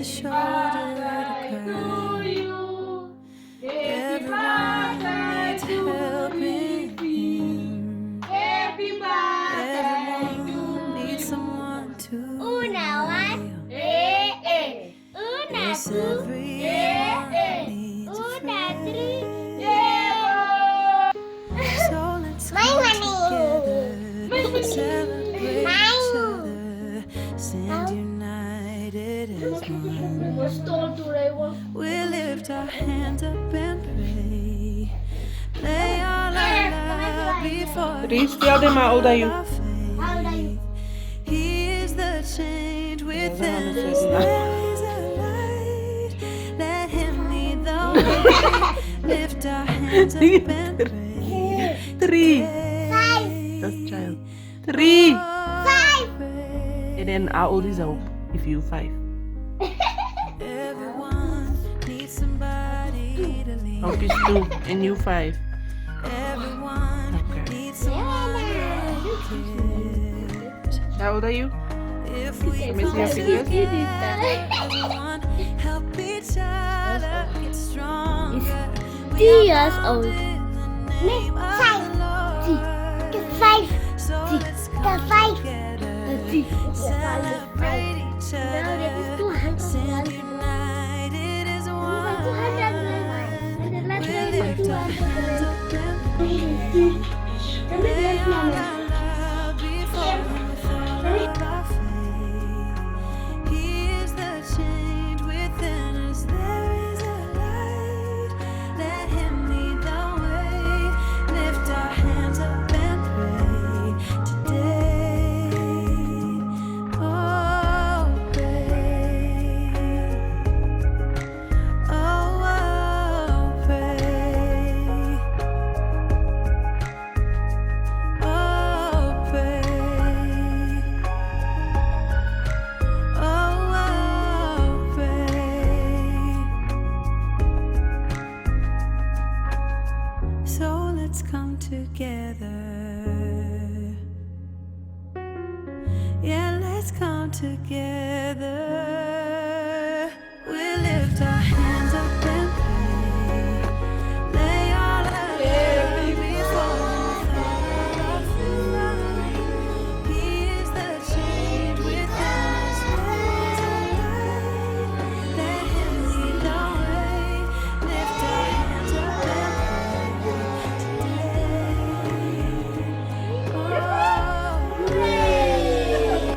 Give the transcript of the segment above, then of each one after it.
the shoulder to cry. Everyone needs helping him. Everyone needs someone to help. Yes, everyone needs a friend. So let's come together, celebrate each other, stand united as one. We lift our hands up and pray, lay all our love before Reese, tell them how old are you? our faith. He is the change within Yeah, us. that's There is a light. Let him lead the way. Lift our hands up and pray. 3. Five. That's child. 3. And then how old is Hope if you 5? Everyone needs somebody to lean. Hope is 2 and you 5. Everyone Okay. needs someone who cares. How old are you? If we Let me see your come fingers. together, everyone help each other get stronger. We 3 are years old. bound in the name of the Lord. So let's come together, celebrate each other, stand united as one. We lift our hands up and pray, lay all our love before Him with all of our faith. He is the change within us. There is a light. Let Him lead the way. Lift our hands up and pray today. Oh, pray. Oh, pray. Oh, pray. Oh, pray. So let's come together. Yeah, let's come together. We lift our hands up and pray. Lay all our love before our faith. He is the change within us. There is a light. Let Him lead the way. Lift our hands up and pray today. Oh, pray.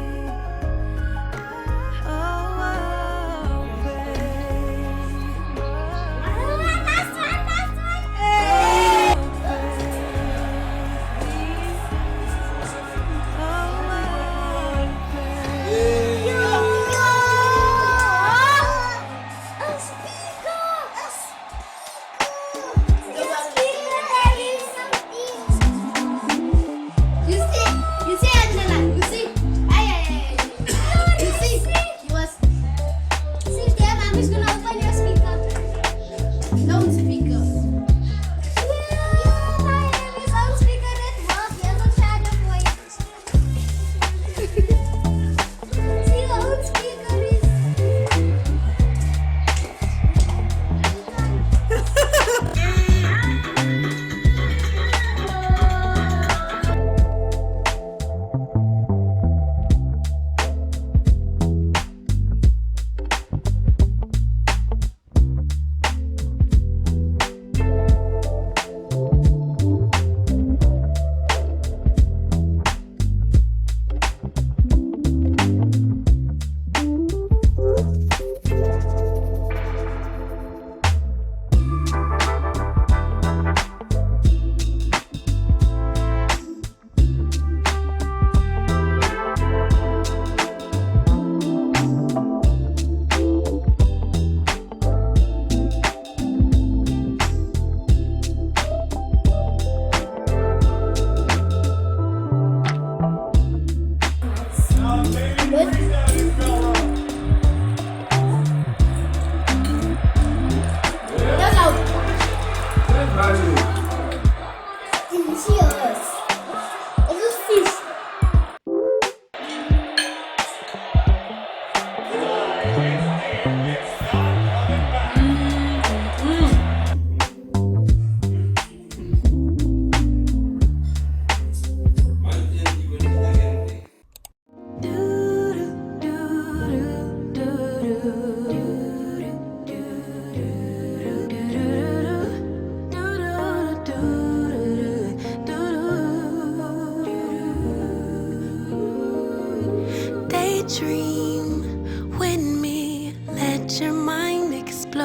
dream with me. Let your mind explore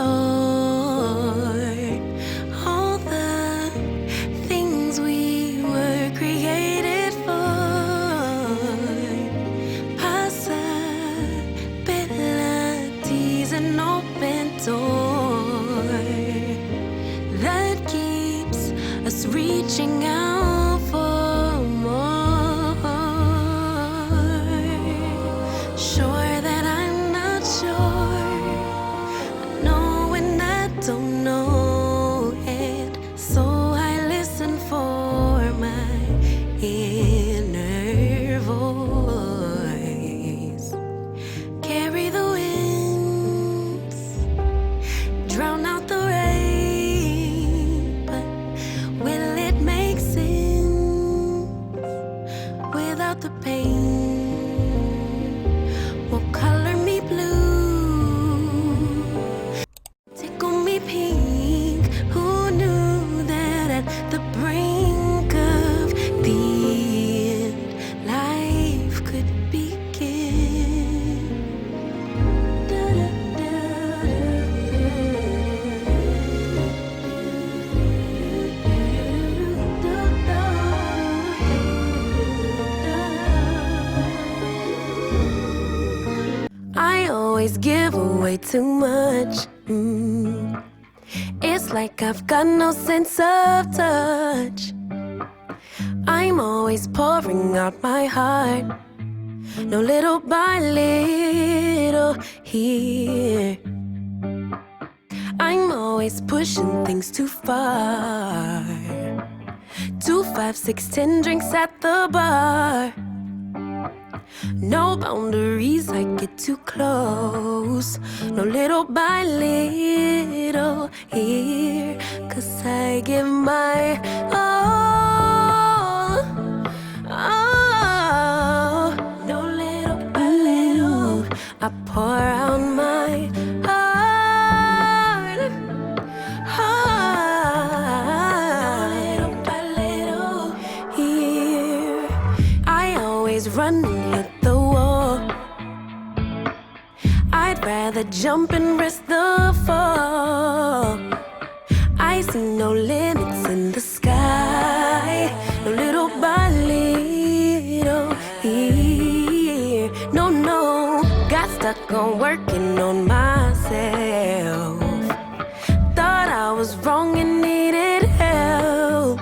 all the things we were created for. Possibilities, an open door that keeps us reaching out for more. Sure that I'm not sure, I know when I don't know it, so I listen for my inner voice. Carry the winds, drown out the rain, but will it make sense without the pain? Won't color me blue, tickle me pink. Who knew that at the brink of the end, life could begin? I always give away too much. It's like I've got no sense of touch. I'm always pouring out my heart, no little by little here. I'm always pushing things too far. 2, 5, 6, 10 drinks at the bar. No boundaries, I get too close. No little by little here, 'cause I give my all. Oh, no little by little, I pour out my heart. No little by little here. I always run and hit the wall. I'd rather jump and risk the fall. I see no limits in the sky, no little by little here. No, no, got stuck on working on myself. Thought I was wrong and needed help,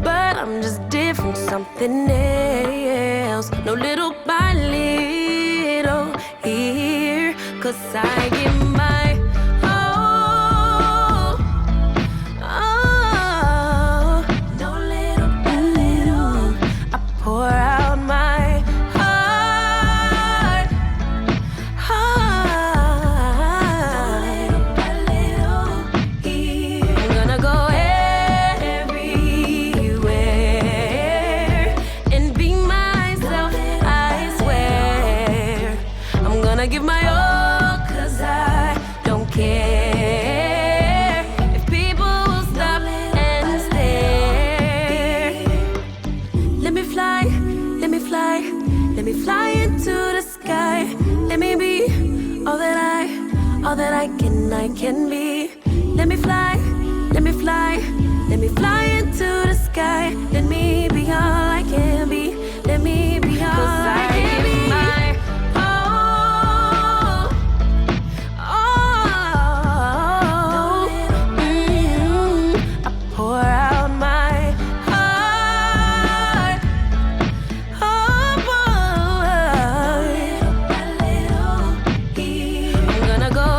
but I'm just different, something else. No little by little here, 'cause I give my all. Oh, no little by little, I pour out my heart. No little by little here. I'm gonna go everywhere and be myself, I swear. I'm gonna give my all, 'cause I don't care if people will stop and stare. Let me fly, let me fly, let me fly into the sky. Let me be all that I can be. Let me fly, let me fly, let me fly into the sky. Let me be all I can be. Let me be all I can be. My all, all. I pour out my heart. Oh boy, I'm gonna go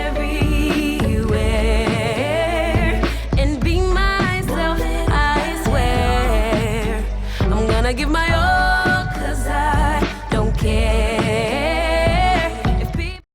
everywhere and be myself, I swear. I'm gonna give my all.